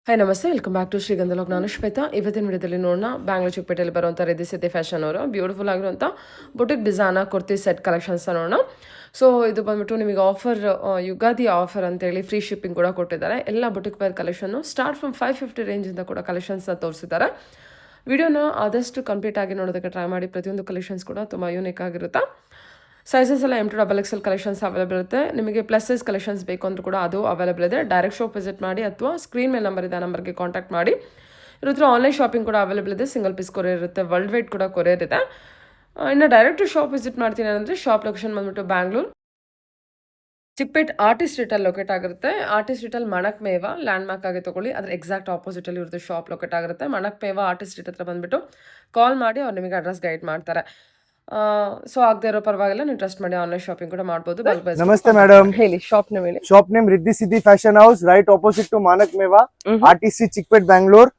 Hi ನಮಸ್ತೆ, welcome back to ಶ್ರೀಗಂಧಲೋಕ್. ನಾನು ಶ್ವೇತಾ. ಇವತ್ತಿನ ವಿಡಿಯೋದಲ್ಲಿ ನೋಡೋಣ ಬ್ಯಾಂಗ್ಳೂರ್ ಚಿಕ್ಕಪೇಟೆಯಲ್ಲಿ ಬರುವಂಥ ರಿದ್ದಿ ಸಿದ್ದಿ ಫ್ಯಾಷನ್ ಅವರು ಬ್ಯೂಟಿಫುಲ್ ಆಗಿರುವಂಥ boutique design kurti set collections ನೋಡೋಣ. ಸೊ ಇದು ಬಂದ್ಬಿಟ್ಟು ನಿಮಗೆ ಆಫರ್, ಯುಗಾದಿ ಆಫರ್ ಅಂತೇಳಿ ಫ್ರೀ ಶಿಪ್ಪಿಂಗ್ ಕೂಡ ಕೊಟ್ಟಿದ್ದಾರೆ. ಎಲ್ಲ ಬುಟಿಕ್ ವೇರ್ ಕಲೆಕ್ಷನ್ನು ಸ್ಟಾರ್ಟ್ ಫ್ರಮ್ 550 ರೇಂಜಿಂದ ಕೂಡ ಕಲೆಕ್ಷನ್ಸ್ನ ತೋರಿಸಿದ್ದಾರೆ. ವಿಡಿಯೋನ ಆದಷ್ಟು ಕಂಪ್ಲೀಟ್ ಆಗಿ ನೋಡೋದಕ್ಕೆ ಟ್ರೈ ಮಾಡಿ. ಪ್ರತಿಯೊಂದು ಕಲೆಕ್ಷನ್ಸ್ ಕೂಡ ತುಂಬ ಯೂನಿಕ್ ಆಗಿರುತ್ತೆ. ಸೈಜಸ್ ಎಲ್ಲ M to XXL collections available ಇರುತ್ತೆ. ನಿಮಗೆ ಪ್ಲಸ್ ಸೈಜ್ ಕಲೆಕ್ಷನ್ಸ್ ಬೇಕು ಅಂದ್ರೂ ಕೂಡ ಅದು ಅವೈಲೇಬಲ್ ಇದೆ. ಡೈರೆಕ್ಟ್ ಶಾಪ್ ವಿಸಿಟ್ ಮಾಡಿ ಅಥವಾ ಸ್ಕ್ರೀನ್ ಮೇಲೆ ನಂಬರ್ ಇದೆ, ಆ ನಂಬರ್ಗೆ ಕಾಂಟ್ಯಾಕ್ಟ್ ಮಾಡಿ. ಇದ್ರ ಹತ್ರ ಆನ್ಲೈನ್ ಶಾಪಿಂಗ್ ಕೂಡ ಅವೈಲೇಬಲ್ ಇದೆ. ಸಿಂಗಲ್ ಪೀಸ್ ಕೊರಿಯರ್ ಇರುತ್ತೆ, ವರ್ಲ್ಡ್ ವೈಡ್ ಕೂಡ ಕೊರಿಯರ್ ಇದೆ. ಇನ್ನು ಡೈರೆಕ್ಟ್ ಶಾಪ್ ವಿಸಿಟ್ ಮಾಡ್ತೀನಿ ಅಂದರೆ ಶಾಪ್ ಲೊಕೇಶನ್ ಬಂದ್ಬಿಟ್ಟು ಬ್ಯಾಂಗ್ಳೂರ್ ಚಿಕ್ಕಪೇಟ್ ಆರ್ಟಿಸ್ಟ್ ಸ್ಟ್ರೀಟಲ್ಲಿ ಲೊಕೇಟ್ ಆಗಿರುತ್ತೆ. ಆರ್ಟಿಸ್ಟ್ ಸ್ಟ್ರೀಟಲ್ಲಿ ಮಣಕ್ ಮೇವ ಲ್ಯಾಂಡ್ ಮಾರ್ಕ್ ಆಗಿ ತೊಗೊಳ್ಳಿ. ಅದ್ರ ಎಕ್ಸಾಕ್ಟ್ ಆಪೋಸಿಟಲ್ಲಿ ಇರುತ್ತೆ ಶಾಪ್ ಲೊಕೇಟ್ ಆಗಿರುತ್ತೆ. ಮಣಕ್ ಮೇವ ಆರ್ಟಿಸ್ಟ್ ಸ್ಟ್ರೀಟ್ ಹತ್ರ ಬಂದುಬಿಟ್ಟು ಕಾಲ್ ಮಾಡಿ ಅವ್ರು ನಿಮಗೆ ಅಡ್ರೆಸ್ ಗೈಡ್ ಮಾಡ್ತಾರೆ. ಸೊ ಆಗದೆ ಇರೋ ಪರವಾಗಿಲ್ಲ, ನೀವು ಟ್ರಸ್ಟ್ ಮಾಡಿ ಆನ್ಲೈನ್ ಶಾಪಿಂಗ್ ಕೂಡ ಮಾಡಬಹುದು. ನಮಸ್ತೆ ಮೇಡಮ್, ಹೇಳಿ ಶಾಪ್ ನೇಮ್ ಹೇಳಿ. Shop name Riddhi Siddhi fashion house, right opposite to Manak Mewa, RTC Chickpet Bangalore.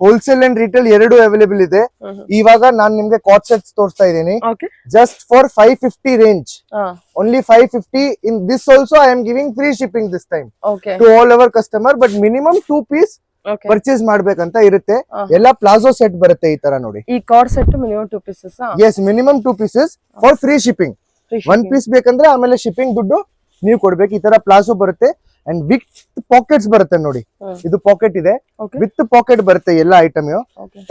Wholesale and retail ಎರಡು ಅವೈಲೇಬಲ್ ಇದೆ. ಇವಾಗ ನಾನು ನಿಮ್ಗೆ ಕಾಟ್ ಸೆಟ್ಸ್ ತೋರಿಸ್ತಾ ಇದ್ದೀನಿ. Just for 550 range, only 550. In this also I am giving free shipping this time to all our customer. But minimum 2 piece purchase ಮಾಡ್ಬೇಕಂತ ಇರುತ್ತೆ. ಎಲ್ಲ ಪ್ಲಾಜೋ ಸೆಟ್ ಬರುತ್ತೆ ಈ ತರ ನೋಡಿ. ಈ card set minimum 2 pieces. Yes, minimum 2 pieces for free shipping. 1 piece ಬೇಕಂದ್ರೆ ಆಮೇಲೆ ಶಿಪ್ಪಿಂಗ್ ದುಡ್ಡು ನೀವು ಕೊಡ್ಬೇಕು. ಈ ತರ ಪ್ಲಾಜೋ ಬರುತ್ತೆ ಅಂಡ್ ವಿತ್ ಪಾಕೆಟ್ಸ್ ಬರುತ್ತೆ ನೋಡಿ. ಇದು ಪಾಕೆಟ್ ಇದೆ, ವಿತ್ ಪಾಕೆಟ್ ಬರುತ್ತೆ ಎಲ್ಲ item.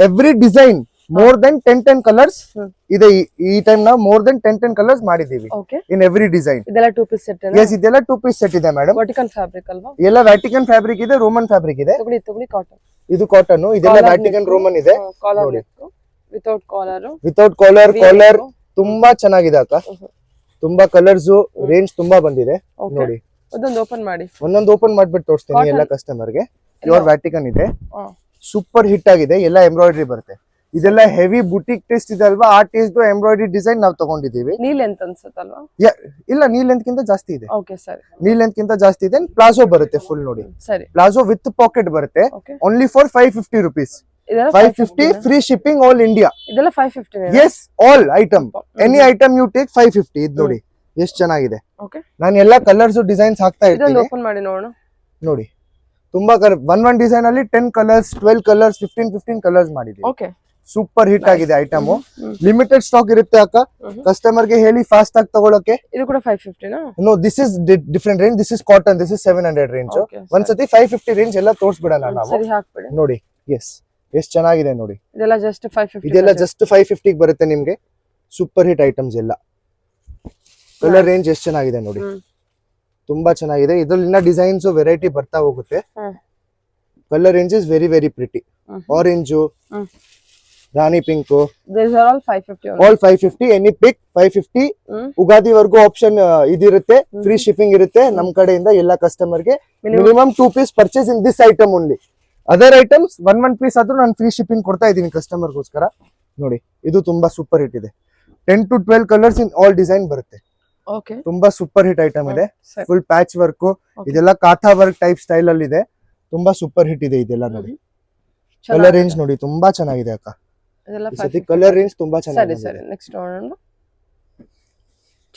Every design more than 10 colours ಇದೆ. ಈ ಟೈಮ್ ನಾವು ಮೋರ್ ದೆನ್ 10 ಕಲರ್ಸ್ ಮಾಡಿದೀವಿ ಇನ್ ಎವ್ರಿ ಡಿಸೈನ್. ಇದೆಲ್ಲ 2 ಪೀಸ್ ಸೆಟ್. ಎಸ್, ಇದೆಲ್ಲ 2 ಪೀಸ್ ಸೆಟ್ ಇದೆ ಮೇಡಮ್. ವರ್ಟಿಕಲ್ ಫ್ಯಾಬ್ರಿಕ್ ಅಲ್ವಾ? ಎಲ್ಲ ವ್ಯಾಟಿಕನ್ ಫ್ಯಾಬ್ರಿಕ್ ಇದೆ, ರೋಮನ್ ಫ್ಯಾಬ್ರಿಕ್ ಇದೆ. ತಗೊಳ್ಳಿ ಕಾಟನ್. ಇದು ಕಾಟನ್, ಇದೆಲ್ಲ ವ್ಯಾಟಿಕನ್ ರೋಮನ್ ಇದೆ. ವಿತೌಟ್ ಕಾಲರ್, ವಿತೌಟ್ ಕಾಲರ್ ತುಂಬಾ ಚೆನ್ನಾಗಿದೆ ಅಕ್ಕ. ತುಂಬಾ ಕಲರ್ಸ್ ರೇಂಜ್ ತುಂಬಾ ಬಂದಿದೆ ನೋಡಿ. ಒಂದೊಂದು ಓಪನ್ ಮಾಡಿ, ಒಂದೊಂದು ಓಪನ್ ಮಾಡ್ಬಿಟ್ಟು ತೋರಿಸ್ತೀನಿ ಎಲ್ಲ ಕಸ್ಟಮರ್ ಗೆ. ಪ್ಯೂರ್ ವ್ಯಾಟಿಕನ್ ಇದೆ, ಸೂಪರ್ ಹಿಟ್ ಆಗಿದೆ. ಎಲ್ಲ ಎಂಬ್ರಾಯ್ಡ್ರಿ ಬರುತ್ತೆ. ಇದೆಲ್ಲ ಹೆವಿ ಬುಟಿಕ್ ಟೇಸ್ಟ್ ಇದೆ ಅಲ್ವಾ? ಆ ಟೇಸ್ಟ್ ಎಂಬ್ರಾಯ್ಡ್ರಿ ಡಿಸೈನ್ ನಾವು ತಗೊಂಡಿದೀವಿ. ನೀ ಲೆಂತ್ ಅನ್ಸುತ್ತಲ್ವಾ? ಇಲ್ಲ, ನೀ ಲೆಂತ್ ಗಿಂತ ಜಾಸ್ತಿ ಇದೆ. ಓಕೆ ಸರಿ, ನೀ ಲೆಂತ್ ಗಿಂತ ಜಾಸ್ತಿ ಇದೆ. ಪ್ಲಾಜೋ ಬರುತ್ತೆ ಫುಲ್ ನೋಡಿ. ಸರಿ, ಪ್ಲಾಜೋ ವಿತ್ ಪಾಕೆಟ್ ಬರುತ್ತೆ. Only for 550 rupees. 550 free shipping all India. ಇದೆಲ್ಲ 550. Yes, all item, any item you take 550. ಇದು ನೋಡಿ ಎಷ್ಟು ಚೆನ್ನಾಗಿದೆ. ನಾನು ಎಲ್ಲ ಕಲರ್ಸ್ ಡಿಸೈನ್ಸ್ ಹಾಕ್ತಾ ಇರ್ತೀನಿ. ಓಪನ್ ಮಾಡಿ ನೋಡೋಣ. ನೋಡಿ, ತುಂಬಾ ಒನ್ ಡಿಸೈನ್ ಅಲ್ಲಿ 10 ಕಲರ್ಸ್, 12 ಕಲರ್ಸ್, 15 ಕಲರ್ಸ್ ಮಾಡಿದೀವಿ. ಸೂಪರ್ ಹಿಟ್ ಆಗಿದೆ ಐಟಮ್. ಲಿಮಿಟೆಡ್ ಸ್ಟಾಕ್ ಇರುತ್ತೆ ಅಕ್ಕ. ಕಸ್ಟಮರ್ ಗೆ ಹೇಳಿ ಫಾಸ್ಟ್ ಆಗಿ ತಗೊಳಕ್ಕೆ. ಇದು ಕೂಡ 550 ನಾ? No, this is different range. This is cotton, this is 700 range. ಒಂದ್ಸತಿ 550 ರೇಂಜ್ ಎಲ್ಲ ತೋರಿಸ್ಬಿಡೋಣ ನಾವು. ನೋಡಿ, ಎಸ್, ಎಷ್ಟು ಚೆನ್ನಾಗಿದೆ ನೋಡಿ. ಇದೆಲ್ಲ ಜಸ್ಟ್ 550. ಇದೆಲ್ಲ ಜಸ್ಟ್ 550 ಬರುತ್ತೆ ನಿಮ್ಗೆ. ಸೂಪರ್ ಹಿಟ್ ಐಟಮ್ಸ್ ಎಲ್ಲ. ಕಲರ್ ರೇಂಜ್ ಎಷ್ಟು ಚೆನ್ನಾಗಿದೆ ನೋಡಿ, ತುಂಬಾ ಚೆನ್ನಾಗಿದೆ. ಇದ್ರಲ್ಲಿನ ಡಿಸೈನ್ಸ್ ವೆರೈಟಿ ಬರ್ತಾ ಹೋಗುತ್ತೆ. Colour range is very very pretty. Orange, ರಾಣಿ pink, all 550. All 550. Any pick 550. Ugadi ವರ್ಗು ಆಪ್ಷನ್ ಇದಿರುತ್ತೆ. ಫ್ರೀ ಶಿಪ್ಪಿಂಗ್ ಇರುತ್ತೆ ನಮ್ ಕಡೆಯಿಂದ ಎಲ್ಲ ಕಸ್ಟಮರ್ ಗೆ. Minimum 2 piece purchase in this item only. Other items 1 piece ಆದ್ರೂ ನಾನು ಫ್ರೀ ಶಿಪ್ಪಿಂಗ್ ಕೊಡ್ತಾ ಇದ್ದೀನಿ ಕಸ್ಟಮರ್ ಗೋಸ್ಕರ. ನೋಡಿ, ಇದು ತುಂಬಾ ಸೂಪರ್ ಹಿಟ್ ಇದೆ. 10 to 12 colours in all design ಬರುತ್ತೆ. ತುಂಬಾ ಸೂಪರ್ ಹಿಟ್ ಐಟಮ್ ಇದೆ. ಫುಲ್ ಪ್ಯಾಚ್ ವರ್ಕ್, ಇದೆಲ್ಲ ಕಾಥಾ ವರ್ಕ್ ಟೈಪ್ ಸ್ಟೈಲ್ ಅಲ್ಲಿ ಇದೆ. ತುಂಬಾ ಸೂಪರ್ ಹಿಟ್ ಇದೆ ಇದೆಲ್ಲ ನೋಡಿ. ಕಲರ್ ರೇಂಜ್ ನೋಡಿ, ತುಂಬಾ ಚೆನ್ನಾಗಿದೆ ಅಕ್ಕ. ಕಲರ್ ರೇಂಜ್ ತುಂಬಾ ಚೆನ್ನಾಗಿದೆ. ನೆಕ್ಸ್ಟ್ ನೋಡೋಣ.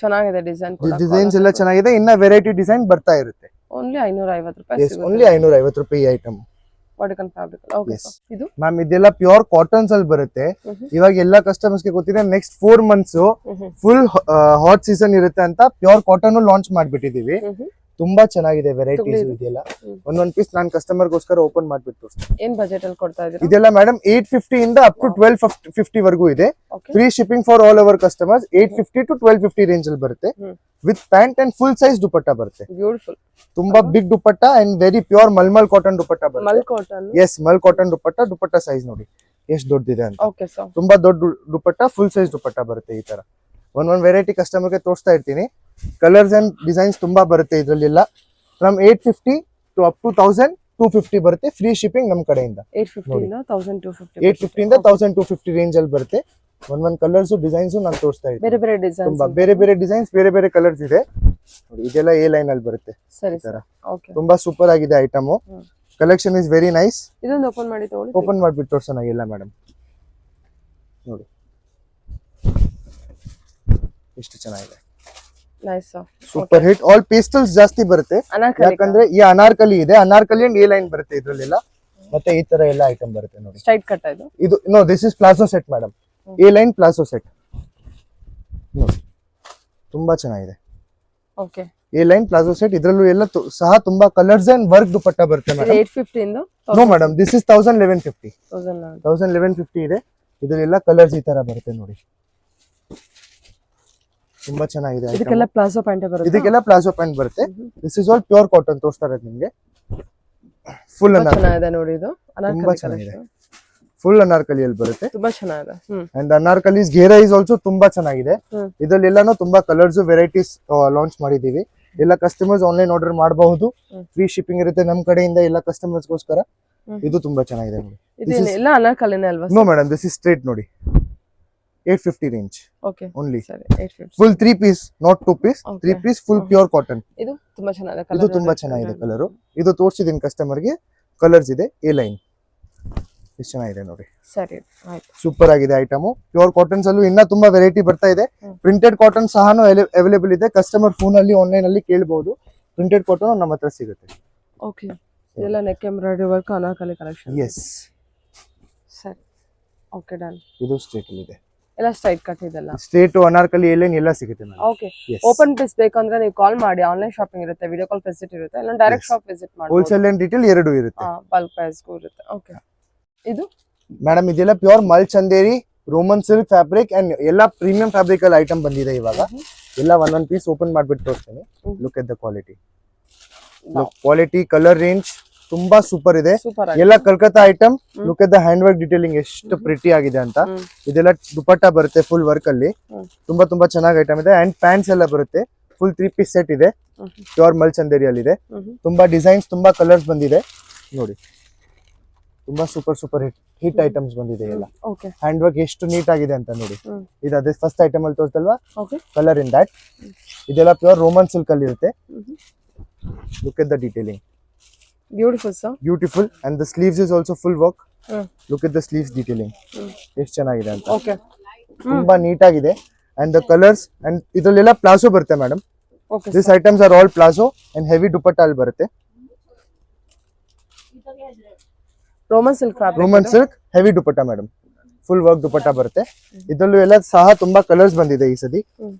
ಚೆನ್ನಾಗಿದೆ ಡಿಸೈನ್, ಡಿಸೈನ್ಸ್ ಎಲ್ಲ ಚೆನ್ನಾಗಿದೆ. ಇನ್ನ ವೆರೈಟಿ ಡಿಸೈನ್ ಬರ್ತಾ ಇರುತ್ತೆ. ಓನ್ಲಿ 550 ರೂಪಾಯಿ. ಓನ್ಲಿ 550 ರೂಪಾಯಿ ಐಟಮ್. Vertical fabric. ಓಕೆ ಇದು ಮ್ಯಾಮ್, ಇದೆಲ್ಲ ಪ್ಯೂರ್ ಕಾಟನ್ಸ್ ಅಲ್ಲಿ ಬರುತ್ತೆ. ಇವಾಗ ಎಲ್ಲ ಕಸ್ಟಮರ್ಸ್ ಗೆ ಗೊತ್ತಿದೆ, next 4 months full hot season ಇರುತ್ತೆ ಅಂತ ಪ್ಯೂರ್ ಕಾಟನ್ ಲಾಂಚ್ ಮಾಡ್ಬಿಟ್ಟಿದೀವಿ. ತುಂಬಾ ಚೆನ್ನಾಗಿದೆ ವೆರೈಟೀಸ್ ಇದೆಲ್ಲ. ಒಂದೊಂದ್ ಪೀಸ್ ನಾನು ಕಸ್ಟಮರ್ ಗೋಸ್ಕರ ಓಪನ್ ಮಾಡ್ಬಿಟ್ಟು. ಏನ್ ಬಜೆಟ್ ಅಲ್ಲಿ ಕೊಡ್ತಾ ಇದ್ದೀರಾ? ಇದೆಲ್ಲ ಮೇಡಮ್ 850 ಇಂದ ಅಪ್ ಟು 1250 ವರೆಗೂ ಇದೆ. Free shipping for all our customers. 850 to 1250 range ಅಲ್ಲಿ ಬರುತ್ತೆ. With pant and full size dupatta ಬರುತ್ತೆ. ಬ್ಯೂಟಿಫುಲ್, ತುಂಬಾ big dupatta and very pure malmal cotton dupatta ಬರುತ್ತೆ. Mal cotton? Yes, mal cotton dupatta size ನೋಡಿ ಎಷ್ಟು ದೊಡ್ಡದಿದೆ ಅಂತ. ತುಂಬಾ ದೊಡ್ಡ ದುಪಟ್ಟ, ಫುಲ್ ಸೈಜ್ ದುಪಟ್ಟ ಬರುತ್ತೆ. ಈ ತರ ಒಂದೊಂದ್ ವೆರೈಟಿ ಕಸ್ಟಮರ್ ಗೆ ತೋರಿಸ್ತಾ ಇರ್ತೀನಿ. ಕಲರ್ಸ್ ಅಂಡ್ ಡಿಸೈನ್ಸ್ ತುಂಬಾ ಬರುತ್ತೆ ಇದ್ರಲ್ಲೆಲ್ಲ. ಫ್ರಮ್ 850 to up to 1250 ಬರುತ್ತೆ. ಫ್ರೀ ಶಿಪ್ಪಿಂಗ್ ನಮ್ ಕಡೆಯಿಂದ. 850 ಇಂದ 1250. 850 ಇಂದ 1250 ರೇಂಜ್ ಅಲ್ಲಿ ಬರುತ್ತೆ. ಒಂದೊಂದ್ ಕಲರ್ಸ್ ಡಿಸೈನ್ಸ್ ನಾನು ತೋರಿಸ್ತಾ ಇದ್ದೀನಿ. ಬೇರೆ ಬೇರೆ ಡಿಸೈನ್ಸ್, ತುಂಬಾ ಬೇರೆ ಬೇರೆ ಡಿಸೈನ್ಸ್, ಬೇರೆ ಬೇರೆ ಕಲರ್ಸ್ ಇದೆ ನೋಡಿ. ಇದೆಲ್ಲ ಎ ಲೈನ್ ಅಲ್ಲಿ ಬರುತ್ತೆ. ಸರಿ ಸರ್, ಓಕೆ. ತುಂಬಾ ಸೂಪರ್ ಆಗಿದೆ item. Collection is very nice. ಇದೊಂದು ಓಪನ್ ಮಾಡಿ ತಗೊಳ್ಳಿ. ಓಪನ್ ಮಾಡ್ಬಿಟ್ಟು ತೋರ್ಸೋಣ ಎಲ್ಲ ಮೇಡಮ್. ನೋಡಿ ಎಷ್ಟು ಚೆನ್ನಾಗಿದೆ. Super hit. ಆಲ್ ಪೇಸ್ಟಲ್ಸ್ ಜಾಸ್ತಿ ಬರುತ್ತೆ ಯಾಕಂದ್ರೆ ಈ ಅನಾರ್ಕಲಿ ಇದೆ. ಅನಾರ್ಕಲಿ ಅಂಡ್ ಎ ಲೈನ್ ಬರುತ್ತೆ ಇದ್ರಲ್ಲೆಲ್ಲ. ಮತ್ತೆ ಈ ತರ ಎಲ್ಲ ಐಟಮ್ ಬರುತ್ತೆ ನೋಡಿ. ಸ್ಟ್ರೈಟ್ ಕಟ್ ಇದು. ಇದು no this is palazzo set madam, A line palazzo set ನೋಡಿ, ತುಂಬಾ ಚೆನ್ನಾಗಿದೆ. Okay, A line palazzo set. ಇದ್ರಲ್ಲೂ ಎಲ್ಲ ಸಹ ತುಂಬಾ ಕಲರ್ಸ್ ಅಂಡ್ ವರ್ಕ್ ದುಪಟ್ಟ ಬರುತ್ತೆ ಮೇಡಮ್. 850 ಇಂದ. ನೋ ಮೇಡಮ್, ದಿಸ್ ಇಸ್ 1150 ಇದೆ. ಇದರೆಲ್ಲ ಕಲರ್ಸ್ ಈ ತರ ಬರುತ್ತೆ ನೋಡಿ, ತುಂಬಾ ಚೆನ್ನಾಗಿದೆ. ಇದಕ್ಕೆಲ್ಲ ಪ್ಲಾಜೋ ಪ್ಯಾಂಟ್ ಬರುತ್ತೆ. ಇದಕ್ಕೆಲ್ಲ ಪ್ಲಾಜೋ ಪ್ಯಾಂಟ್ ಬರುತ್ತೆ. This is all pure cotton ತೋರಿಸ್ತಾ ಇರೋದು ನಿಮ್ಗೆ. ಫುಲ್ ಚೆನ್ನಾಗಿದೆ ನೋಡಿ, ಇದು ತುಂಬಾ ಚೆನ್ನಾಗಿದೆ. ಫುಲ್ ಅನಾರ್ಕಲಿಯಲ್ಲಿ ಬರುತ್ತೆ, ತುಂಬಾ ಚೆನ್ನಾಗಿದೆ. ಅಂಡ್ ಅನಾರ್ಕಲಿಸ್ ಘೇರಾ ಇಸ್ ಆಲ್ಸೋ ತುಂಬಾ ಚೆನ್ನಾಗಿದೆ. ಇದರಲ್ಲೆಲ್ಲಾನು ತುಂಬಾ ಕಲರ್ಸ್ ವೆರೈಟೀಸ್ ಲಾಂಚ್ ಮಾಡಿದೀವಿ. ಎಲ್ಲ ಕಸ್ಟಮರ್ಸ್ ಆನ್ಲೈನ್ ಆರ್ಡರ್ ಮಾಡಬಹುದು, ಫ್ರೀ ಶಿಪ್ಪಿಂಗ್ ಇರುತ್ತೆ ನಮ್ಮ ಕಡೆಯಿಂದ ಎಲ್ಲ ಕಸ್ಟಮರ್ಸ್ ಗೋಸ್ಕರ. ಇದು ತುಂಬಾ ಚೆನ್ನಾಗಿದೆ ನೋಡಿ. ಎಲ್ಲ ಅನಾರ್ಕಲಿನೇ ಅಲ್ವಾ? No madam, this is straight ನೋಡಿ, 850 ರೇಂಜ್ ಓಕೆ ಓನ್ಲಿ. ಸರಿ, 850 full 3 piece, not 2 piece, 3 piece full pure cotton. ಇದು ತುಂಬಾ ಚೆನ್ನಾಗಿದೆ. ಇದು ತುಂಬಾ ಚೆನ್ನಾಗಿದೆ ಕಲರ್. ಇದು ತೋರಿಸಿದೀನಿ ಕಸ್ಟಮರ್ ಗೆ. ಕಲರ್ಸ್ ಇದೆ, ಎ ಲೈನ್ ಎಷ್ಟು ಚೆನ್ನಾಗಿದೆ ನೋಡಿ. ಸರಿ, ಆಯ್ತು. ಸೂಪರ್ ಆಗಿದೆ ಐಟಮ್. ಪ್ಯೂರ್ ಕಾಟನ್ಸ್ ಅಲ್ಲೂ ಇನ್ನ ತುಂಬಾ ವೆರೈಟಿ ಬರ್ತಾ ಇದೆ. ಪ್ರಿಂಟೆಡ್ ಕಾಟನ್ ಸಹ ಅವೈಲೇಬಲ್ ಇದೆ. ಕಸ್ಟಮರ್ ಫೋನ್ ಅಲ್ಲಿ ಆನ್ಲೈನ್ ಅಲ್ಲಿ ಕೇಳಬಹುದು. ಪ್ರಿಂಟೆಡ್ ಕಾಟನ್ ನಮ್ಮ ಹತ್ರ ಸಿಗುತ್ತೆ. ಓಕೆ, ಇದೆಲ್ಲ neck embroidery work anarkali collection. Yes, ಸರಿ, ಓಕೆ, ಡನ್. ಇದು ಸ್ಟ್ರೇಟ್ ಅಲ್ಲಿ ಇದೆ, ಎಲ್ಲ ಸ್ಟ್ರೈಟ್ ಕಟ್ ಇದೆಲ್ಲ. ಸ್ಟ್ರೇಟ್ ಅನಾರ್ಕಲಿ ಎಲೆನ್ ಎಲ್ಲ ಸಿಗುತ್ತೆ ಮೇಡಮ್. ಓಕೆ, ಓಪನ್ ಪೀಸ್ ಬೇಕಂದ್ರೆ ನೀವು ಕಾಲ್ ಮಾಡಿ. ಆನ್ಲೈನ್ ಶಾಪಿಂಗ್ ಇರುತ್ತೆ, ವಿಡಿಯೋ ಕಾಲ್ ಫೆಸಿಲಿಟಿ ಇರುತ್ತೆ, ಇಲ್ಲ ಡೈರೆಕ್ಟ್ ಶಾಪ್ ವಿಸಿಟ್ ಮಾಡಿ. ಹೋಲ್ಸೇಲ್ ಅಂಡ್ ರಿಟೇಲ್ ಎರಡೂ ಇರುತ್ತೆ. ಬಲ್ಕ್ ಪ್ರೈಸ್ಗೂ ಇರುತ್ತೆ. ಓಕೆ, ಇದು ಮೇಡಮ್ ಇದೆಲ್ಲ pure mal Chanderi roman silk fabric and ಎಲ್ಲ ಪ್ರೀಮಿಯಂ ಫ್ಯಾಬ್ರಿಕ್ ಅಲ್ಲಿ ಐಟಮ್ ಬಂದಿದೆ ಇವಾಗ. ಎಲ್ಲ ಒಂದೊಂದ್ ಪೀಸ್ ಓಪನ್ ಮಾಡ್ಬಿಟ್ಟು ತೋರಿಸ್ತೇನೆ. Look at the quality, quality, colour range ತುಂಬಾ ಸೂಪರ್ ಇದೆ. ಎಲ್ಲ Calcutta item. Look at the hand work detailing ಎಷ್ಟು ಪ್ರಿಟಿ ಆಗಿದೆ ಅಂತ. ಇದೆಲ್ಲ ದುಪಟ್ಟ ಬರುತ್ತೆ ಫುಲ್ ವರ್ಕ್ ಅಲ್ಲಿ. ತುಂಬಾ ತುಂಬಾ ಚೆನ್ನಾಗಿ ಐಟಮ್ ಇದೆ. ಅಂಡ್ ಪ್ಯಾಂಟ್ಸ್ ಎಲ್ಲ ಬರುತ್ತೆ. ಫುಲ್ 3 ಪೀಸ್ ಸೆಟ್ ಇದೆ. ಪ್ಯೂರ್ ಮಲ್ ಚಂದೇರಿಯಲ್ಲಿ ಇದೆ. ತುಂಬಾ ಡಿಸೈನ್ಸ್, ತುಂಬಾ ಕಲರ್ಸ್ ಬಂದಿದೆ ನೋಡಿ. ತುಂಬಾ ಸೂಪರ್ ಸೂಪರ್ ಹಿಟ್ ಐಟಮ್ಸ್ ಬಂದಿದೆ ಎಲ್ಲ. ಹ್ಯಾಂಡ್ ವರ್ಕ್ ಎಷ್ಟು ನೀಟ್ ಆಗಿದೆ ಅಂತ ನೋಡಿ. ಇದು ಅದೇ ಫಸ್ಟ್ ಐಟಮ್ ಅಲ್ಲಿ ತೋರಿಸ್ತಲ್ವಾ, ಕಲರ್ ಇನ್ ದಟ್. ಇದೆಲ್ಲ ಪ್ಯೂರ್ ರೋಮನ್ ಸಿಲ್ಕ್ ಅಲ್ಲಿ ಇರುತ್ತೆ. Look at the detailing, beautiful sir, beautiful. And the sleeves is also full work. Look at the sleeves detailing ಎಷ್ಟು ಚೆನ್ನಾಗಿದೆ ಅಂತ. ಓಕೆ, ತುಂಬಾ ನೀಟ್ ಆಗಿದೆ. ಅಂಡ್ ದ ಕಲರ್ಸ್, ಅಂಡ್ ಇದರಲ್ಲೆಲ್ಲ palazzo ಬರುತ್ತೆ madam. Okay, this items are all palazzo and heavy dupatta ಅಲ್ಲಿ ಬರುತ್ತೆ. Roman silk fabric, Roman silk heavy dupatta madam. Full work dupatta ಬರುತ್ತೆ. ಇದರಲ್ಲೂ ಎಲ್ಲ ಸಹ ತುಂಬಾ ಕಲರ್ಸ್ ಬಂದಿದೆ ಈ ಸತಿ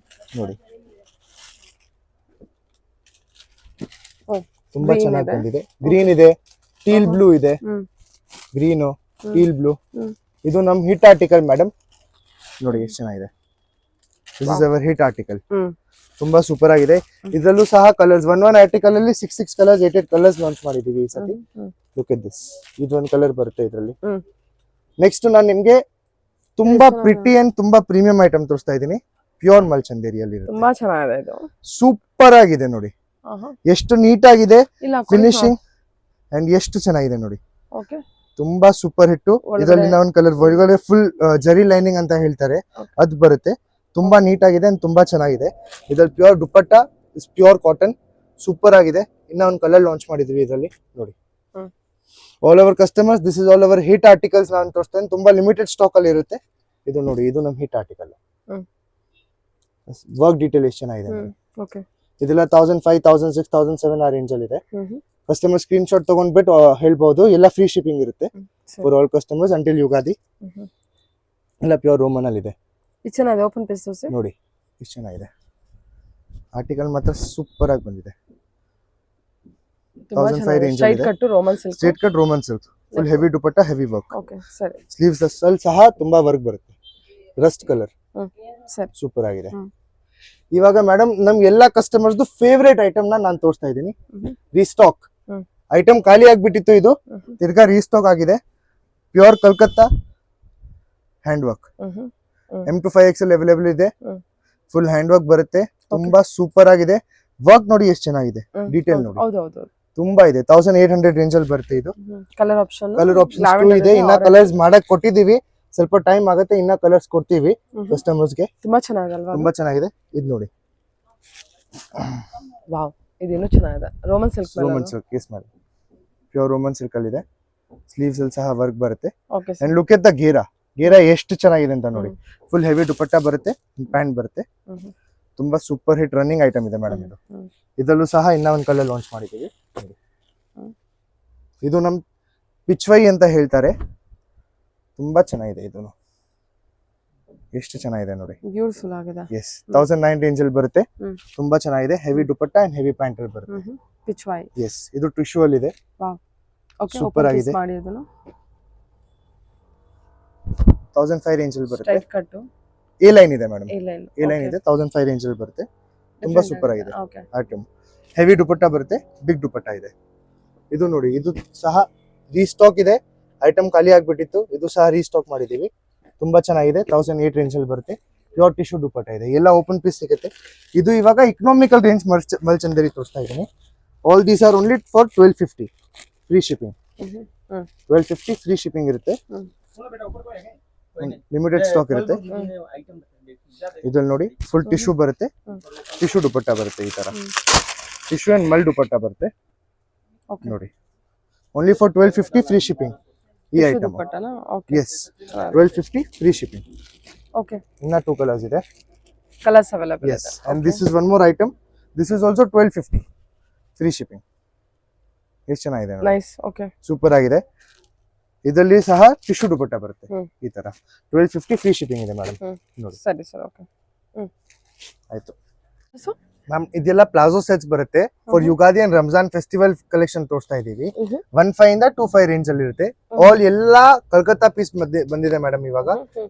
ನೋಡಿ. ತುಂಬಾ ಚೆನ್ನಾಗಿ ಬಂದಿದೆ. ಗ್ರೀನ್ ಇದೆ, ಟೀಲ್ ಬ್ಲೂ ಇದೆ, ಗ್ರೀನು, ಟೀಲ್ ಬ್ಲೂ. ಇದು ನಮ್ ಹಿಟ್ ಆರ್ಟಿಕಲ್ ಮೇಡಮ್ ನೋಡಿ, ಎಷ್ಟು ಚೆನ್ನಾಗಿದೆ. This is our hit article. ತುಂಬಾ ಸೂಪರ್ ಆಗಿದೆ. ಇದರಲ್ಲೂ ಸಹ ಕಲರ್ಸ್, ಒನ್ ಆರ್ಟಿಕಲ್ ಅಲ್ಲಿ 6 ಕಲರ್ಸ್, 8 ಕಲರ್ಸ್ ಲಾಂಚ್ ಮಾಡಿದೀವಿ ಈ ಸತಿ. ಲುಕ್ ಎಟ್ ದಿಸ್, ಇದೊಂದು ಕಲರ್ ಬರುತ್ತೆ ಇದರಲ್ಲಿ. ನೆಕ್ಸ್ಟ್ ನಾನು ನಿಮ್ಗೆ ತುಂಬಾ ಪ್ರಿಟಿ ಅಂಡ್ ತುಂಬಾ ಪ್ರೀಮಿಯಂ ಐಟಮ್ ತೋರಿಸ್ತಾ ಇದ್ದೀನಿ. ಪ್ಯೂರ್ ಮಲ್ ಚಂದೇರಿಯಲ್ಲಿ ತುಂಬಾ ಚೆನ್ನಾಗಿದೆ. ಇದು ಸೂಪರ್ ಆಗಿದೆ ನೋಡಿ, ಎಷ್ಟು ನೀಟ್ ಆಗಿದೆ ಫಿನಿಶಿಂಗ್ ಅಂಡ್ ಎಷ್ಟು ಚೆನ್ನಾಗಿದೆ ನೋಡಿ. ತುಂಬಾ ಸೂಪರ್ ಹಿಟ್ಟು. ಇದರಲ್ಲಿ ಒಂದು ಕಲರ್ ಒಳಗಡೆ ಫುಲ್ ಜರಿ ಲೈನಿಂಗ್ ಅಂತ ಹೇಳ್ತಾರೆ, ಅದು ಬರುತ್ತೆ. ತುಂಬಾ ನೀಟ್ ಆಗಿದೆ ಅಂಡ್ ತುಂಬಾ ಚೆನ್ನಾಗಿದೆ. ಇದ್ರಲ್ಲಿ pure dupatta, pure cotton, super ಆಗಿದೆ. ಇನ್ನ ಒಂದು ಕಲರ್ ಲಾಂಚ್ ಮಾಡಿದ್ವಿ ಇದರಲ್ಲಿ ನೋಡಿ. All over customers, this is all over hit articles ನಾನು ತೋರಿಸ್ತೇನೆ. ತುಂಬಾ ಲಿಮಿಟೆಡ್ ಸ್ಟಾಕ್ ಅಲ್ಲಿ ಇರುತ್ತೆ. ಇದು ನೋಡಿ, ಇದು ನಮ್ ಹಿಟ್ ಆರ್ಟಿಕಲ್. ವರ್ಕ್ ಡೀಟೇಲ್ ಎಷ್ಟು ಚೆನ್ನಾಗಿದೆ. ಇದೆಲ್ಲ 1500, 1600, 1700 ಆ ರೇಂಜ್ ಅಲ್ಲಿ ಇದೆ. ಕಸ್ಟಮರ್ ಸ್ಕ್ರೀನ್ ಶಾಟ್ ತಗೊಂಡ್ಬಿಟ್ಟು ಹೇಳ್ಬಹುದು. ಎಲ್ಲ ಫ್ರೀ ಶಿಪ್ಪಿಂಗ್ ಇರುತ್ತೆ for all customers until Ugadi. ಎಲ್ಲ ಪ್ಯೂರ್ ರೋಮನ್ ಅಲ್ಲಿ ಇದೆ. ಚೆನ್ನಾಗಿದೆ. ಓಪನ್ ಪೀಸ್ ನೋಡಿ ಎಷ್ಟು ಚೆನ್ನಾಗಿದೆ. ಆರ್ಟಿಕಲ್ ಮಾತ್ರ ಸೂಪರ್ ಆಗಿ ಬಂದಿದೆ. 1500 ರೇಂಜ್ ಅಲ್ಲಿ ಇದೆ. Straight cut Roman silk, full heavy dupatta, heavy work. Sleeves ಅಲ್ಲಿ ಸಹ ತುಂಬಾ ವರ್ಕ್ ಬರುತ್ತೆ. ರಸ್ಟ್ ಕಲರ್, ಸೂಪರ್ ಆಗಿದೆ. ಇವಾಗ ಮೇಡಮ್ ನಮ್ ಎಲ್ಲಾ ಕಸ್ಟಮರ್ಸ್ ಫೇವರೇಟ್ ಐಟಮ್ ನಾನು ತೋರಿಸ್ತಾ ಇದ್ದೀನಿ. ರೀಸ್ಟಾಕ್ ಐಟಮ್ ಖಾಲಿ ಆಗ್ಬಿಟ್ಟಿತ್ತು, ಇದು ತಿರ್ಗಾ ರೀಸ್ಟಾಕ್ ಆಗಿದೆ. Pure Calcutta hand work, M to 5XL available ಇದೆ. ಫುಲ್ ಹ್ಯಾಂಡ್ ವರ್ಕ್ ಬರುತ್ತೆ. ತುಂಬಾ ಸೂಪರ್ ಆಗಿದೆ. ವರ್ಕ್ ನೋಡಿ ಎಷ್ಟು ಚೆನ್ನಾಗಿದೆ. ಡೀಟೇಲ್ ನೋಡಿ ತುಂಬಾ ಇದೆ. 1800 ರೇಂಜ್ ಅಲ್ಲಿ ಬರುತ್ತೆ. ಇದು ಕಲರ್ ಆಪ್ಷನ್ ಇದೆ. ಇನ್ನ ಕಲರ್ಸ್ ಮಾಡಕ್ ಕೊಟ್ಟಿದೀವಿ, ಸ್ವಲ್ಪ ಟೈಮ್ ಆಗುತ್ತೆ. ಇನ್ನ ಕಲರ್ಸ್ ಕೊಡ್ತೀವಿ ಕಸ್ಟಮರ್ಸ್ ಗೆ. ತುಂಬಾ ಚೆನ್ನಾಗಿದೆ. ಇದು ನೋಡಿ, ವಾವ್, ಇದೇನು ಚೆನ್ನಾಗಿದೆ. ರೋಮನ್ ಸಿಲ್ಕ್ ಕೇಸ್ ಮಾಡಿ, ಪ್ಯೂರ್ ರೋಮನ್ ಸಿಲ್ಕ್ ಅಲ್ಲಿ ಇದೆ. ಸ್ಲೀವ್ಸ್ ಅಲ್ಲಿ ಸಹ ವರ್ಕ್ ಬರುತ್ತೆ. ಅಂಡ್ ಲುಕ್ ಎಟ್ ದ ಘೇರಾ ಎಷ್ಟು ಚೆನ್ನಾಗಿದೆ ಅಂತ ನೋಡಿ. ಫುಲ್ ಹೆವಿ ದುಪಟ್ಟ ಬರುತ್ತೆ, ಪ್ಯಾಂಟ್ ಬರುತ್ತೆ. ತುಂಬಾ ಸೂಪರ್ ಹಿಟ್ ರನ್ನಿಂಗ್ ಐಟಮ್ ಇದೆ ಮೇಡಮ್ ಇದು. ಇದರಲ್ಲೂ ಸಹ ಇನ್ನ ಒಂದು ಕಲರ್ ಲಾಂಚ್ ಮಾಡಿದ್ದೀವಿ. ಇದು ನಮ್ ಪಿಚ್ವೈ ಅಂತ ಹೇಳ್ತಾರೆ. ತುಂಬಾ ಚೆನ್ನಾಗಿದೆ ಇದು. ಎಷ್ಟು ಚೆನ್ನಾಗಿದೆ ನೋಡಿ. ಬ್ಯೂಟಿಫುಲ್ ಆಗಿದೆ. ಎಸ್ 1009 ರೇಂಜ್ ಅಲ್ಲಿ ಬರುತ್ತೆ. ಹ್ಮ್. ತುಂಬಾ ಚೆನ್ನಾಗಿದೆ. Heavy dupatta and heavy pant ಅಲ್ಲಿ ಬರುತ್ತೆ. ಪಿಚ್ವೈ. ಎಸ್ ಇದು ಟಿಶ್ಯೂ ಅಲ್ಲಿ ಇದೆ. ವಾವ್. ಓಕೆ, Super ಓಪನ್ ಆಗಿದೆ. ಮಾಡಿ ಅದನ್ನು. 1005 ರೇಂಜ್ ಅಲ್ಲಿ ಬರುತ್ತೆ. Straight cut. ಎ ಲೈನ್ ಇದೆ madam. A line. A line ಇದೆ. 1005 ರೇಂಜ್ ಅಲ್ಲಿ ಬರುತ್ತೆ. ತುಂಬಾ ಸೂಪರ್ ಆಗಿದೆ ಓಕೆ. ಐಟಮ್. ಹೆವಿ ದುಪಟ್ಟ ಬರುತ್ತೆ. ಬಿಗ್ ದುಪಟ್ಟ ಇದೆ. ಇದು ನೋಡಿ, ಇದು ಸಹ ರೀಸ್ಟಾಕ್ ಇದೆ. ಐಟಮ್ ಖಾಲಿ ಆಗ್ಬಿಟ್ಟಿತ್ತು, ಇದು ಸಹ ರೀಸ್ಟಾಕ್ ಮಾಡಿದೀವಿ. ತುಂಬಾ ಚೆನ್ನಾಗಿದೆ. 1008 ರೇಂಜ್ ಅಲ್ಲಿ ಬರುತ್ತೆ. ಪ್ಯೂರ್ ಟಿಶ್ಯೂ ದುಪಟ್ಟ ಇದೆ. ಎಲ್ಲ ಓಪನ್ ಪೀಸ್ ಸಿಗುತ್ತೆ. ಇದು ಇವಾಗ ಇಕನಾಮಿಕಲ್ ರೇಂಜ್ ಮಲ್ಚಂದರಿ ತೋರಿಸ್ತಾ ಇದ್ದೀನಿ. All these are only for 1250 free shipping. 1250 free shipping ಇರುತ್ತೆ. ಲಿಮಿಟೆಡ್ ಸ್ಟಾಕ್ ಇರುತ್ತೆ. ಇದ್ರಲ್ಲಿ ನೋಡಿ ಫುಲ್ ಟಿಶ್ಯೂ ಬರುತ್ತೆ. ಟಿಶ್ಯೂ ದುಪಟ್ಟ ಬರುತ್ತೆ. ಈ ತರ ಟಿಶ್ಯೂ ಅಂಡ್ ಮಲ್ ದುಪಟ್ಟ ಬರುತ್ತೆ ನೋಡಿ. ಓನ್ಲಿ ಫಾರ್ 1250 ಫ್ರೀ ಶಿಪ್ಪಿಂಗ್ ಈ ಐಟಮ್. ದುಪಟ್ಟನಾ? Okay. Yes 1250 free shipping. Okay. ಇನ್ನ 2 ಕಲರ್ಸ್ ಇದೆ. ಕಲರ್ಸ್ ಅವೈಲೇಬಲ್ ಇದೆ. Yes and this is one more item. This is also 1250 free shipping. ಎಷ್ಟು ಚೆನ್ನಾಗಿದೆ ನೋಡಿ. ನೈಸ್. ಓಕೆ. ಸೂಪರ್ ಆಗಿದೆ. ಇದರಲ್ಲಿ ಸಹ ಟಿಶ್ಯೂ ದುಪಟ್ಟ ಬರುತ್ತೆ. ಈ ತರ 1250 ಫ್ರೀ ಶಿಪ್ಪಿಂಗ್ ಇದೆ ಮೇಡಮ್. ನೋಡಿ ಸರಿ ಸರ್. ಓಕೆ. ಆಯ್ತು ಸೊ ಮ್ಯಾಮ್. ಇದೆಲ್ಲ ಪ್ಲಾಜೋ ಸೆಟ್ಸ್ ಬರುತ್ತೆ. For Ugadi and Ramzan festival collection ತೋರಿಸ್ತಾ ಇದೀವಿ. 15 ಇಂದ 25 ರೇಂಜ್ ಅಲ್ಲಿ ಇರುತ್ತೆ. ಆಲ್ ಎಲ್ಲಾ ಕಲ್ಕತ್ತಾ ಪೀಸ್ ಬಂದಿದೆ ಮೇಡಮ್. ಇವಾಗ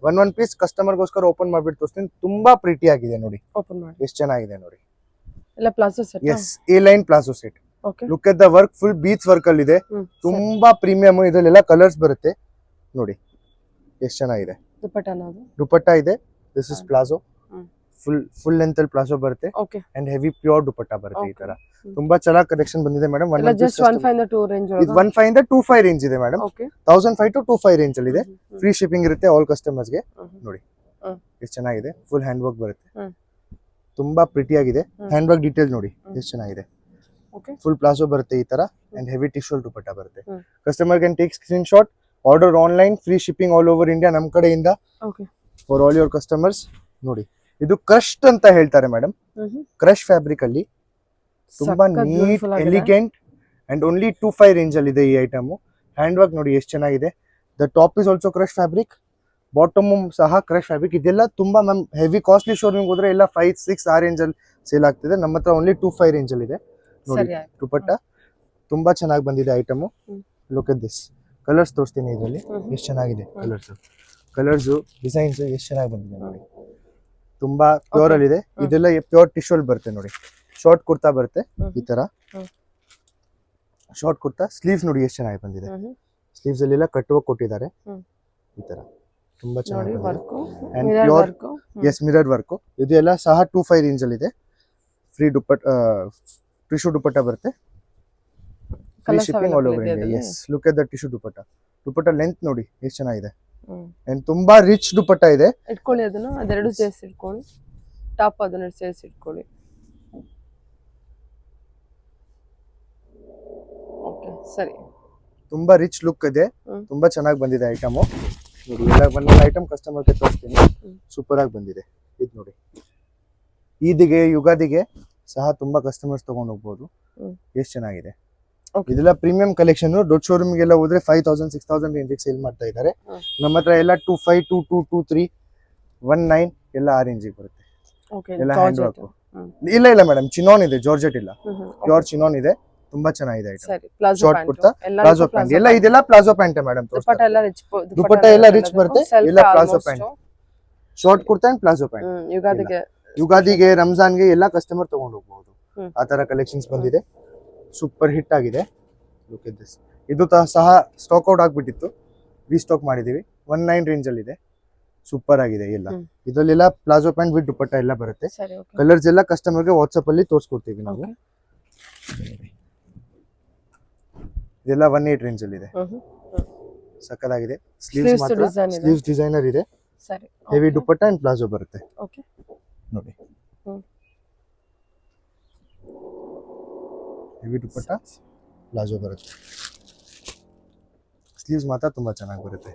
ಒಂದ್ ಪೀಸ್ ಕಸ್ಟಮರ್ ಗೋಸ್ಕರ ಓಪನ್ ಮಾಡ್ಬಿಟ್ಟು ತೋರಿಸ್ತೀನಿ. ತುಂಬಾ ಪ್ರೀಟಿ ಆಗಿದೆ ನೋಡಿ. ಓಪನ್ ಮಾಡಿ. ಎಷ್ಟು ಚೆನ್ನಾಗಿದೆ ನೋಡಿ. ಎಲ್ಲ palazzo set. Yes A line palazzo set. Okay. Look at the work. Full beach work ಅಲ್ಲಿ ಇದೆ. ತುಂಬಾ ಪ್ರೀಮಿಯಂ. ಇದರಲ್ಲೆಲ್ಲ ಕಲರ್ಸ್ ಬರುತ್ತೆ ನೋಡಿ. ಎಷ್ಟು ಚೆನ್ನಾಗಿದೆ. ದುಪಟ್ಟನ ಅದು. ದುಪಟ್ಟ ಇದೆ. This is palazzo. Full length ಅಲ್ಲಿ ಪ್ಲಾಜೋ ಬರುತ್ತೆ. Okay. And heavy pure dupatta ಬರುತ್ತೆ. ಈ ತರ ತುಂಬಾ ಚೆನ್ನಾಗಿ ಕಲೆಕ್ಷನ್ ಬಂದಿದೆ ಮೇಡಮ್. ಎಲ್ಲ ಜಸ್ಟ್ 15 ಇಂದ 2 ರೇಂಜ್ ಇದು 15 ಇಂದ 25 ರೇಂಜ್ ಇದೆ ಮೇಡಮ್. ಓಕೆ. 1005 to 25 ರೇಂಜ್ ಅಲ್ಲಿ ಇದೆ. ಫ್ರೀ ಶಿಪ್ಪಿಂಗ್ ಇರುತ್ತೆ ಆಲ್ ಕಸ್ಟಮರ್ಸ್ ಗೆ. ನೋಡಿ ಎಷ್ಟು ಚೆನ್ನಾಗಿದೆ. ಫುಲ್ ಹ್ಯಾಂಡ್ ವರ್ಕ್ ಬರುತ್ತೆ. ತುಂಬಾ ಪ್ರಿಟಿ ಆಗಿದೆ. ಹ್ಯಾಂಡ್ ವರ್ಕ್ ಡೀಟೇಲ್ ನೋಡಿ ಎಷ್ಟು ಚೆನ್ನಾಗಿದೆ. ಓಕೆ. ಫುಲ್ ಪ್ಲಾಜೋ ಬರುತ್ತೆ ಈ ತರ. ಅಂಡ್ ಹೆವಿ ಟಿಶ್ಯೂ ದುಪಟ್ಟ ಬರುತ್ತೆ. Customer can take screen shot, order online, free shipping all over India ನಮ್ಮ ಕಡೆಯಿಂದ okay. For all your customers. ನೋಡಿ ಇದು ಕ್ರಶ್ಡ್ ಅಂತ ಹೇಳ್ತಾರೆ ಮೇಡಮ್. ಕ್ರಶ್ ಫ್ಯಾಬ್ರಿಕ್ ಅಲ್ಲಿ ತುಂಬಾ neat, elegant and only 25 range ಅಲ್ಲಿ ಇದೆ ಈ ಐಟಮ್. ಹ್ಯಾಂಡ್ ವರ್ಕ್ ನೋಡಿ ಎಷ್ಟು ಚೆನ್ನಾಗಿದೆ. The top is also crush fabric, bottom ಸಹ ಕ್ರಶ್ ಫ್ಯಾಬ್ರಿಕ್. ಇದೆಲ್ಲ ತುಂಬಾ ಮ್ಯಾಮ್ ಹೆವಿ ಕಾಸ್ಟ್ಲಿ ಶೋರೂಮ್ ಹೋದ್ರೆ ಎಲ್ಲ 5, 6 ಆ ರೇಂಜ್ ಅಲ್ಲಿ ಸೇಲ್ ಆಗ್ತಿದೆ. ನಮ್ಮ ಹತ್ರ ಓನ್ಲಿ 25 ರೇಂಜ್ ಅಲ್ಲಿ ಇದೆ ನೋಡಿ. ದುಪಟ್ಟ ತುಂಬಾ ಚೆನ್ನಾಗಿ ಬಂದಿದೆ item. Look at this. Colours ತೋರಿಸ್ತೀನಿ ಇದರಲ್ಲಿ. ಎಷ್ಟು ಚೆನ್ನಾಗಿದೆ ಕಲರ್ಸ್ ಡಿಸೈನ್ಸ್ ಎಷ್ಟು ಚೆನ್ನಾಗಿ ಬಂದಿದೆ ನೋಡಿ. ತುಂಬಾ ಪ್ಯೂರ್ ಅಲ್ಲಿ ಇದೆ. ಇದೆಲ್ಲ ಪ್ಯೂರ್ ಟಿಶ್ಯೂ ಅಲ್ಲಿ ಬರುತ್ತೆ ನೋಡಿ. ಶಾರ್ಟ್ ಕುರ್ತಾ ಬರುತ್ತೆ ಈ ತರ. ಶಾರ್ಟ್ ಕುರ್ತಾ ಸ್ಲೀವ್ಸ್ ನೋಡಿ ಎಷ್ಟು ಚೆನ್ನಾಗಿ ಬಂದಿದೆ. ಸ್ಲೀವ್ಸ್ ಅಲ್ಲಿ ಎಲ್ಲ ಕಟ್ಟುವ ಕೊಟ್ಟಿದ್ದಾರೆ ಈ ತರ. ತುಂಬಾ ಚೆನ್ನಾಗಿ and pure. Yes mirror work. ಇದೆಲ್ಲ ಸಹ 25 ರೇಂಜ್ ಅಲ್ಲಿ ಇದೆ. ಫ್ರೀ ಟಿಶ್ಯೂ ದುಪಟ್ಟ ಬರುತ್ತೆ. Free shipping all over India. Yes look at the tissue dupatta. Dupatta length ನೋಡಿ ಎಷ್ಟು ಚೆನ್ನಾಗಿದೆ. ಅಂಡ್ ತುಂಬಾ ರಿಚ್ ದುಪಟ್ಟ ಇದೆ. ಇಟ್ಕೊಳ್ಳಿ ಅದನ್ನ. ಅದೆರಡು ಸೇರಿಸಿ ಇಟ್ಕೊಳ್ಳಿ. ಟಾಪ್ ಅದನ್ನ ಸೇರಿಸಿ ಇಟ್ಕೊಳ್ಳಿ. ಓಕೆ ಸರಿ. ತುಂಬಾ ರಿಚ್ ಲುಕ್ ಇದೆ. ತುಂಬಾ ಚೆನ್ನಾಗಿ ಬಂದಿದೆ ಐಟಮ್ ನೋಡಿ. ಎಲ್ಲ ಬಂದಿರೋ ಐಟಮ್ ಕಸ್ಟಮರ್ ಗೆ ತೋರಿಸ್ತೀನಿ. ಸೂಪರ್ ಆಗಿ ಬಂದಿದೆ ಇದು ನೋಡಿ. ಈದಿಗೆ ಯುಗಾದಿಗೆ ಸಹ ತುಂಬಾ ಕಸ್ಟಮರ್ಸ್ ತಗೊಂಡು ಹೋಗ್ಬೋದು. ಎಷ್ಟು ಚೆನ್ನಾಗಿದೆ. ಇದೆಲ್ಲ ಪ್ರೀಮಿಯಂ ಕಲೆಕ್ಷನ್. ದೊಡ್ಡ ಶೋರೂಮ್ ಗೆಲ್ಲ ಹೋದ್ರೆ 5000, 6000 ರೇಂಜ್ ಸೇಲ್ ಮಾಡ್ತಾ ಇದ್ದಾರೆ. ನಮ್ಮ ಹತ್ರ ಎಲ್ಲ 25, 22, 23, 19 ಎಲ್ಲ ಆ ರೇಂಜ್ ಬರುತ್ತೆ. ಎಲ್ಲ ಹ್ಯಾಂಡ್ ವರ್ಕ್. ಇಲ್ಲ ಮೇಡಮ್, ಚಿನಾನ್ ಇದೆ, ಜಾರ್ಜೆಟ್ ಇಲ್ಲ. ಪ್ಯೂರ್ ಚಿನಾನ್ ಇದೆ. ತುಂಬಾ ಚೆನ್ನಾಗಿದೆ item. Short kurta, palazzo pant ಎಲ್ಲ ಇದೆಲ್ಲ ಪ್ಲಾಜೋ ಪ್ಯಾಂಟ್ ಮೇಡಮ್. ದುಪಟ್ಟ ಎಲ್ಲ ರಿಚ್ ಬರುತ್ತೆ. ಎಲ್ಲ palazzo pant, short kurta and palazzo pant. ಯುಗಾದಿಗೆ ರಂಜಾನ್ಗೆ ಎಲ್ಲ ಕಸ್ಟಮರ್ ತಗೊಂಡು ಹೋಗ್ಬಹುದು. ಆ ತರ ಕಲೆಕ್ಷನ್ಸ್ ಬಂದಿದೆ. ಸೂಪರ್ ಹಿಟ್ ಆಗಿದೆ. Look at this. ಇದು ಸಹ ಸ್ಟಾಕ್ ಔಟ್ ಆಗ್ಬಿಟ್ಟಿತ್ತು, ರೀಸ್ಟಾಕ್ ಮಾಡಿದೀವಿ. 19 ರೇಂಜ್ ಅಲ್ಲಿ ಇದೆ. ಸೂಪರ್ ಆಗಿದೆ ಎಲ್ಲ. ಇದರಲ್ಲೆಲ್ಲ ಪ್ಲಾಜೋ ಪ್ಯಾಂಟ್ ವಿತ್ ದುಪಟ್ಟ ಎಲ್ಲ ಬರುತ್ತೆ. ಕಲರ್ಸ್ ಎಲ್ಲ ಕಸ್ಟಮರ್ಗೆ ವಾಟ್ಸ್ಆಪ್ ಅಲ್ಲಿ ತೋರಿಸ್ಕೊಡ್ತೀವಿ ನಾವು. ಇದೆಲ್ಲ 18 ರೇಂಜ್ ಅಲ್ಲಿ ಇದೆ. ಸಕ್ಕದಾಗಿದೆ. ಸ್ಲೀವ್ಸ್ ಮಾತ್ರ ಸ್ಲೀವ್ಸ್ ಡಿಸೈನರ್ ಇದೆ. ಹೆವಿ ದುಪಟ್ಟ ಅಂಡ್ ಪ್ಲಾಜೋ ಬರುತ್ತೆ ನೋಡಿ. ಹೆವಿ ದುಪಟ್ಟ, ಪ್ಲಾಜೋ ಬರುತ್ತೆ. ಸ್ಲೀವ್ಸ್ ಮಾತ್ರ ತುಂಬಾ ಚೆನ್ನಾಗಿ ಬರುತ್ತೆ.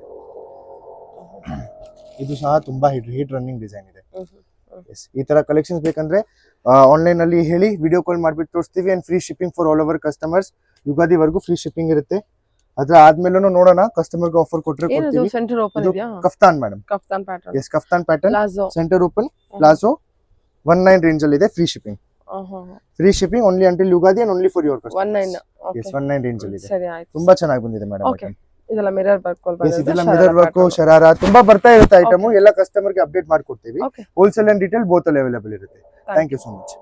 ಇದು ಸಹ ತುಂಬಾ ಹಿಟ್ ರನ್ನಿಂಗ್ ಡಿಸೈನ್ ಇದೆ. ಈ ತರ ಕಲೆಕ್ಷನ್ಸ್ ಬೇಕಂದ್ರೆ ಆನ್ಲೈನ್ ಅಲ್ಲಿ ಹೇಳಿ, ವಿಡಿಯೋ ಕಾಲ್ ಮಾಡ್ಬಿಟ್ಟು ತೋರಿಸ್ತೀವಿ. And free shipping for all over customers. ಯುಗಾದಿವರೆಗೂ ಫ್ರೀ ಶಿಪ್ಪಿಂಗ್ ಇರುತ್ತೆ. ಅದ್ರ ಆದ್ಮೇಲೂ ನೋಡೋಣ ಕಸ್ಟಮರ್ ಗೆ ಆಫರ್ ಕೊಟ್ರೆ ಏನದು ಕೊಡ್ತೀವಿ. ಸೆಂಟರ್ ಓಪನ್ ಇದು ಇದೆಯಾ? Kaftan madam. Kaftan pattern, yes kaftan pattern, palazzo. Centre open, palazzo 19 range ಅಲ್ಲಿ ಇದೆ. Free shipping only until Ugadi and only for your customer. 19. Yes 19 range ಅಲ್ಲಿ ಇದೆ. ಸರಿ ಆಯ್ತು. ತುಂಬಾ ಚೆನ್ನಾಗಿ ಬಂದಿದೆ ಮೇಡಮ್. Okay. ಇದೆಲ್ಲ ಮಿರರ್ ವರ್ಕ್ ಇದೆಲ್ಲ ಮಿರರ್ ವರ್ಕ್, ಶರಾರ ತುಂಬಾ ಬರ್ತಾ ಇರುತ್ತೆ ಐಟಮ್. ಎಲ್ಲ ಕಸ್ಟಮರ್ ಗೆ ಅಪ್ಡೇಟ್ ಮಾಡ್ಕೊಡ್ತೀವಿ. ಹೋಲ್ಸೇಲ್ ಅಂಡ್ ರಿಟೇಲ್ ಬೋತ್ ಅಲ್ಲಿ ಅವೈಲೇಬಲ್ ಇರುತ್ತೆ. Thank you so much.